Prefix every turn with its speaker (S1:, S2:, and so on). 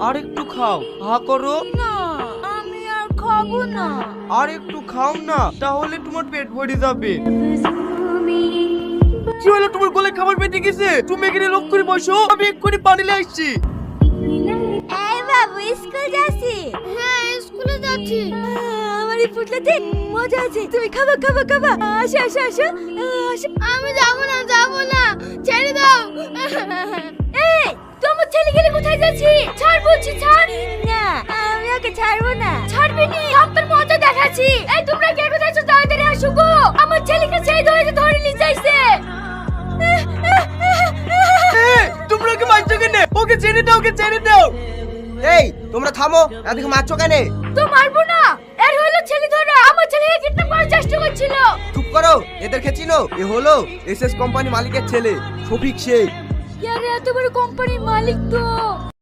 S1: আর একটু খাও, হা করো।
S2: না, আমি আর খাবো না।
S1: আর একটু খাও না, তাহলে তোমার পেট ভরে যাবে। কি হলো, তোমার গলায় খাবার পেটে গেছে? তুমি এখানে লোক করে বসো, আমি এক্ষুনি পানি নিয়ে আসছি।
S2: এই বাবু, স্কুল যাচ্ছি? হ্যাঁ, স্কুলে যাচ্ছি। আমার এই পুটলাতে মজা আছে, তুমি খাবা খাবা খাবা। আসো আসো আসো আসো। আমি যাবো না, যাবো না, ছেড়ে দাও। এই, তোমার ছেলে গেলে কোথায় যাচ্ছি? ছাড় বলছি, ছাড়। না, আমি ওকে ছাড়বো না। ছাড়বি নি, আপনার মজা দেখাচ্ছি। এই, তোমরা কে কোথায় যাচ্ছ? তাড়াতাড়ি আসো গো, আমার ছেলেকে সেই ধরে নিয়ে যাইছে।
S1: তোমরা ওকে মারছো কেন? ওকে ছেড়ে দাও, ওকে ছেড়ে দাও।
S3: এই তোমরা থামো, এদিকে মারছো কেন?
S2: তো মারবো না, এর হলো ছেলে ধরা। আমার ছেলেকে কিডন্যাপ করার চেষ্টা করছিল।
S3: চুপ করো, এদেরকে চিনো? এ হলো এসএস কোম্পানি মালিকের ছেলে শফিক শেখ।
S2: ইয়ারে, এত বড় কোম্পানির মালিক তো।